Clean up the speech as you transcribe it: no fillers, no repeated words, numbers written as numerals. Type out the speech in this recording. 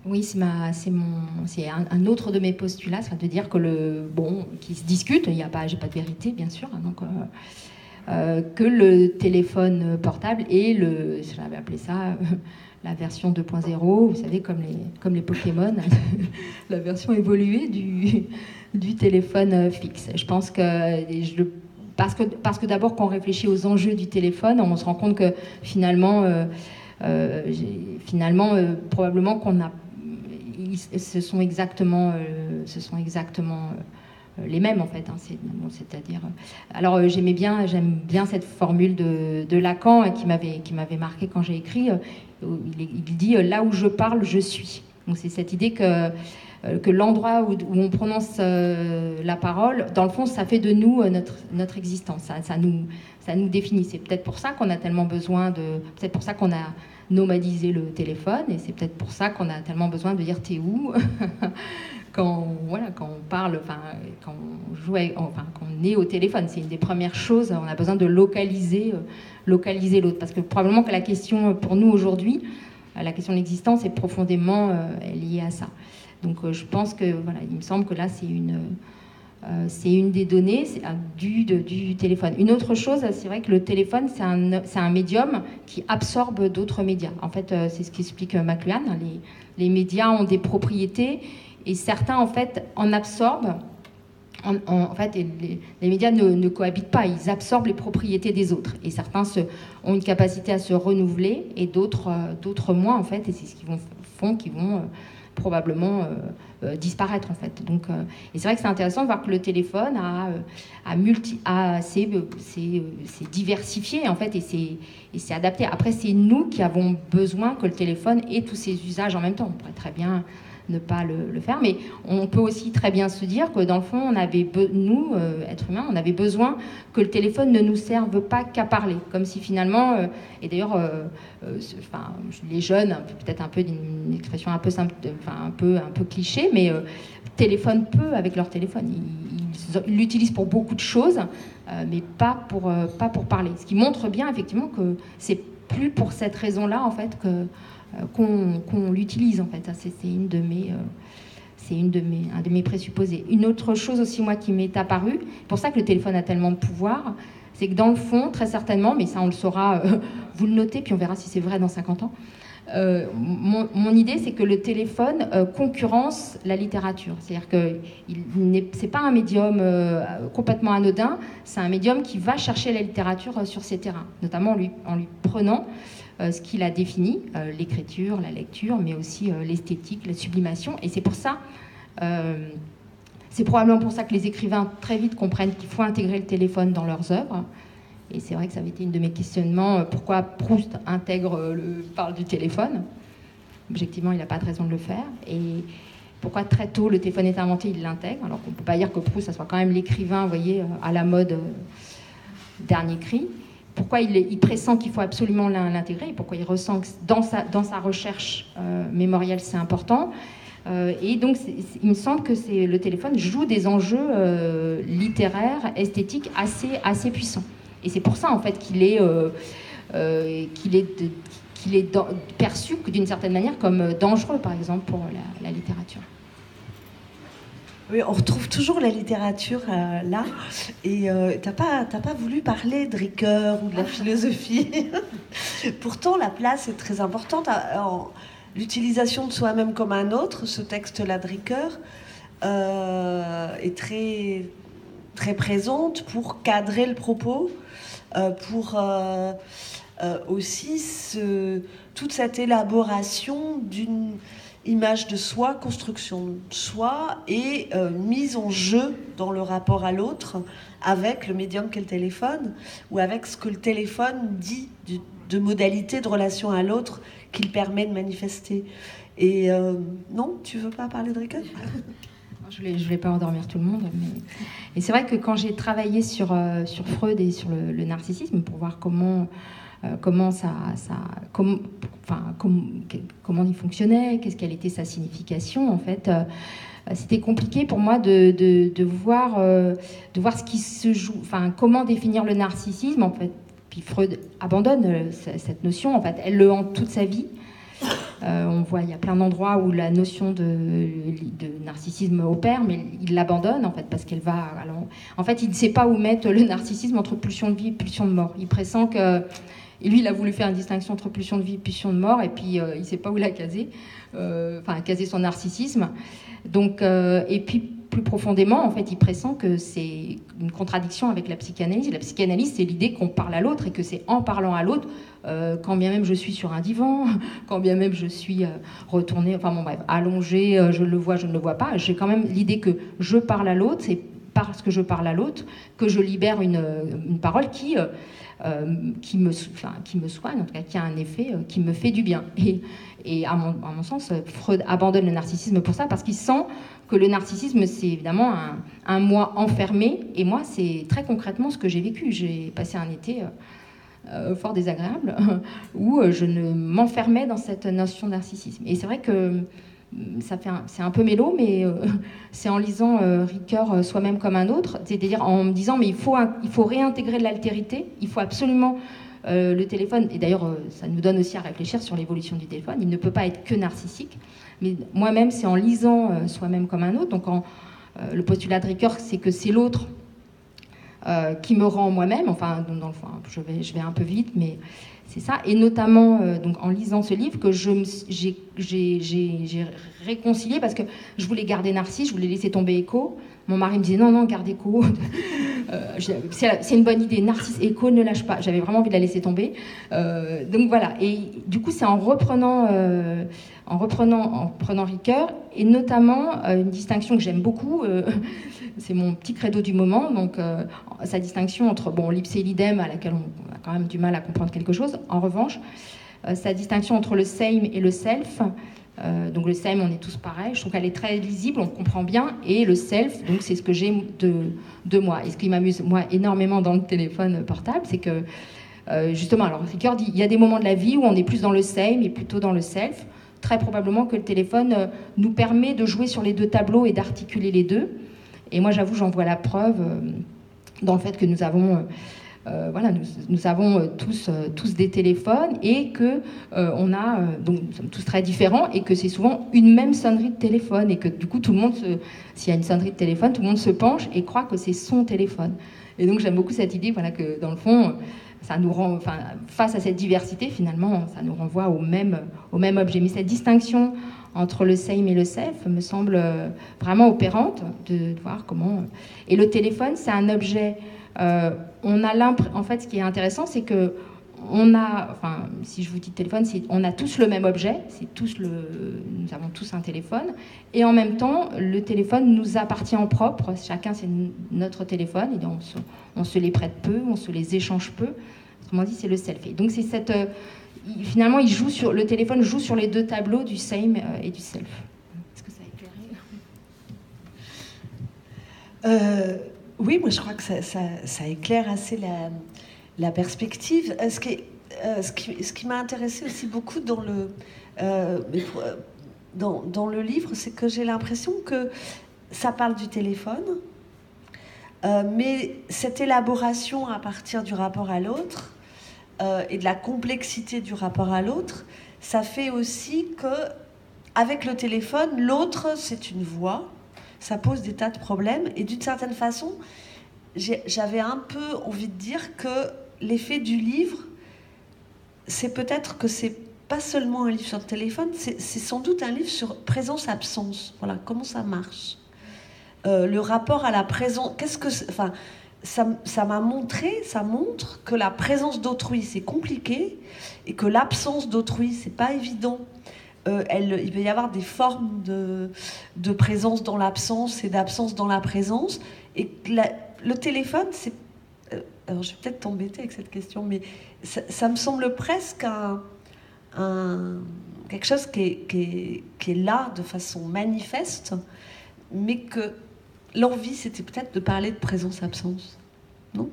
Oui, c'est un autre de mes postulats, c'est de dire que qui se discute, j'ai pas de vérité, bien sûr, hein, donc que le téléphone portable est j'avais appelé ça la version 2.0, vous savez, comme les Pokémon, la version évoluée du téléphone fixe. Je pense que parce que d'abord, quand on réfléchit aux enjeux du téléphone, on se rend compte que probablement ce sont exactement les mêmes en fait. Hein, c'est-à-dire, alors j'aime bien cette formule de Lacan qui m'avait marqué quand j'ai écrit. Il dit là où je parle, je suis. Donc c'est cette idée que l'endroit où on prononce la parole, dans le fond, ça fait de nous notre existence. Ça nous définit. C'est peut-être pour ça qu'on a tellement besoin peut-être pour ça qu'on a nomadisé le téléphone, et c'est peut-être pour ça qu'on a tellement besoin de dire t'es où quand on parle, quand on joue, quand on est au téléphone. C'est une des premières choses. On a besoin de localiser l'autre, parce que probablement que la question pour nous aujourd'hui, la question de l'existence est profondément liée à ça. Donc je pense que il me semble que là c'est une des données du téléphone. Une autre chose, c'est vrai que le téléphone, c'est un médium qui absorbe d'autres médias. En fait, c'est ce qu'explique McLuhan. Les médias ont des propriétés et certains, en fait, en absorbent. En fait, les médias ne cohabitent pas, ils absorbent les propriétés des autres. Et certains ont une capacité à se renouveler et d'autres moins, en fait. Et c'est ce qu'ils vont probablement disparaître, en fait. Donc, et c'est vrai que c'est intéressant de voir que le téléphone s'est diversifié, en fait, et s'est adapté. Après, c'est nous qui avons besoin que le téléphone ait tous ses usages en même temps. On pourrait très bien ne pas le faire, mais on peut aussi très bien se dire que dans le fond, nous, êtres humains, on avait besoin que le téléphone ne nous serve pas qu'à parler, comme si finalement, et d'ailleurs, les jeunes, peut-être un peu d'une expression un peu simple, un peu cliché, mais téléphonent peu avec leur téléphone. Ils l'utilisent pour beaucoup de choses, mais pas pour parler. Ce qui montre bien effectivement que c'est plus pour cette raison-là en fait qu'on l'utilise en fait. C'est un de mes présupposés. Une autre chose aussi moi qui m'est apparue, pour ça que le téléphone a tellement de pouvoir, c'est que dans le fond, très certainement, mais ça on le saura, vous le notez, puis on verra si c'est vrai dans 50 ans, mon idée, c'est que le téléphone concurrence la littérature. C'est-à-dire que c'est pas un médium complètement anodin, c'est un médium qui va chercher la littérature sur ses terrains, notamment en lui prenant ce qu'il a défini, l'écriture, la lecture, mais aussi l'esthétique, la sublimation. Et c'est pour ça, c'est probablement pour ça que les écrivains très vite comprennent qu'il faut intégrer le téléphone dans leurs œuvres. Et c'est vrai que ça avait été une de mes questionnements, pourquoi Proust parle du téléphone. Objectivement, il n'a pas de raison de le faire. Et pourquoi très tôt le téléphone est inventé, il l'intègre, alors qu'on ne peut pas dire que Proust, ça soit quand même l'écrivain, vous voyez, à la mode dernier cri. Pourquoi il pressent qu'il faut absolument l'intégrer, et pourquoi il ressent que dans sa recherche mémorielle, c'est important. Et donc, il me semble que le téléphone joue des enjeux littéraires, esthétiques assez puissants. Et c'est pour ça, en fait, qu'il est perçu d'une certaine manière comme dangereux, par exemple, pour la littérature. Oui, on retrouve toujours la littérature là. Et t'as pas voulu parler de Ricoeur ou de la philosophie. Pourtant, la place est très importante. L'utilisation de soi-même comme un autre, ce texte-là de Ricoeur, est très, très présente pour cadrer le propos, pour aussi toute cette élaboration d'une image de soi, construction de soi et mise en jeu dans le rapport à l'autre avec le médium qu'est le téléphone ou avec ce que le téléphone dit de modalité de relation à l'autre qu'il permet de manifester. Et non, tu veux pas parler de Ricoeur ? Je voulais pas endormir tout le monde. Et c'est vrai que quand j'ai travaillé sur Freud et sur le narcissisme pour voir comment il fonctionnait, quelle était sa signification, en fait, c'était compliqué pour moi de voir ce qui se joue, comment définir le narcissisme, en fait. Puis Freud abandonne cette notion, en fait, elle le hante toute sa vie. On voit, il y a plein d'endroits où la notion de narcissisme opère, mais il l'abandonne en fait parce qu'elle va. Alors, en fait, il ne sait pas où mettre le narcissisme entre pulsion de vie et pulsion de mort. Il pressent que. Et lui, il a voulu faire une distinction entre pulsion de vie et pulsion de mort, et puis il ne sait pas où la caser, caser son narcissisme. Donc, et puis, plus profondément, en fait, il pressent que c'est une contradiction avec la psychanalyse. La psychanalyse, c'est l'idée qu'on parle à l'autre, et que c'est en parlant à l'autre, quand bien même je suis sur un divan, quand bien même je suis retournée, enfin bon bref, allongée, je le vois, je ne le vois pas, j'ai quand même l'idée que je parle à l'autre, c'est parce que je parle à l'autre que je libère une parole qui me soigne, en tout cas qui a un effet qui me fait du bien. Et à mon sens, Freud abandonne le narcissisme pour ça, parce qu'il sent que le narcissisme, c'est évidemment un moi enfermé. Et moi, c'est très concrètement ce que j'ai vécu. J'ai passé un été fort désagréable où je m'enfermais dans cette notion de narcissisme. Et c'est vrai que c'est un peu mélo, mais c'est en lisant Ricoeur, Soi-même comme un autre, c'est-à-dire en me disant mais il faut réintégrer de l'altérité, il faut absolument le téléphone, et d'ailleurs ça nous donne aussi à réfléchir sur l'évolution du téléphone, il ne peut pas être que narcissique, mais moi-même c'est en lisant Soi-même comme un autre, donc le postulat de Ricoeur, c'est que c'est l'autre qui me rend moi-même, enfin dans le fond, je vais un peu vite, mais c'est ça, et notamment donc en lisant ce livre que j'ai réconcilié, parce que je voulais garder Narcisse, je voulais laisser tomber Écho. Mon mari me disait non, garde Écho. C'est une bonne idée, Narcisse, Écho, ne lâche pas. J'avais vraiment envie de la laisser tomber. Donc voilà, et du coup c'est en reprenant Ricoeur, et notamment une distinction que j'aime beaucoup, c'est mon petit credo du moment, donc sa distinction entre l'ipse et l'idem, à laquelle on a quand même du mal à comprendre quelque chose. En revanche, sa distinction entre le same et le self, donc le same, on est tous pareils, je trouve qu'elle est très lisible, on comprend bien, et le self, donc c'est ce que j'ai de moi. Et ce qui m'amuse moi énormément dans le téléphone portable, c'est que justement, alors Ricoeur dit, il y a des moments de la vie où on est plus dans le same et plutôt dans le self. Très probablement que le téléphone nous permet de jouer sur les deux tableaux et d'articuler les deux. Et moi, j'avoue, j'en vois la preuve dans le fait que nous avons, nous avons tous des téléphones, et que donc nous sommes tous très différents, et que c'est souvent une même sonnerie de téléphone, et que du coup, tout le monde, s'il y a une sonnerie de téléphone, tout le monde se penche et croit que c'est son téléphone. Et donc, j'aime beaucoup cette idée, que dans le fond, ça nous rend, face à cette diversité, finalement, ça nous renvoie au même objet. Mais cette distinction entre le same et le self me semble vraiment opérante, de voir comment. Et le téléphone, c'est un objet. En fait, ce qui est intéressant, c'est que si je vous dis téléphone, on a tous le même objet, nous avons tous un téléphone, et en même temps, le téléphone nous appartient en propre. Chacun, c'est notre téléphone, et on se les prête peu, on se les échange peu. Autrement dit, c'est le self. Et donc, c'est finalement, le téléphone joue sur les deux tableaux du same et du self. Est-ce que ça a éclairé ? Oui, moi je crois que ça éclaire assez la perspective. Ce qui m'a intéressé aussi beaucoup dans le livre, c'est que j'ai l'impression que ça parle du téléphone, mais cette élaboration à partir du rapport à l'autre et de la complexité du rapport à l'autre, ça fait aussi que, avec le téléphone, l'autre, c'est une voix, ça pose des tas de problèmes, et d'une certaine façon, j'avais un peu envie de dire que l'effet du livre, c'est peut-être que c'est pas seulement un livre sur le téléphone, c'est sans doute un livre sur présence-absence. Voilà, comment ça marche. Le rapport à la présence, ça montre que la présence d'autrui, c'est compliqué, et que l'absence d'autrui, c'est pas évident. Il peut y avoir des formes de présence dans l'absence et d'absence dans la présence. Et le téléphone, c'est... alors, je vais peut-être t'embêter avec cette question, mais ça me semble presque quelque chose qui est là de façon manifeste, mais que l'envie, c'était peut-être de parler de présence-absence. Non ?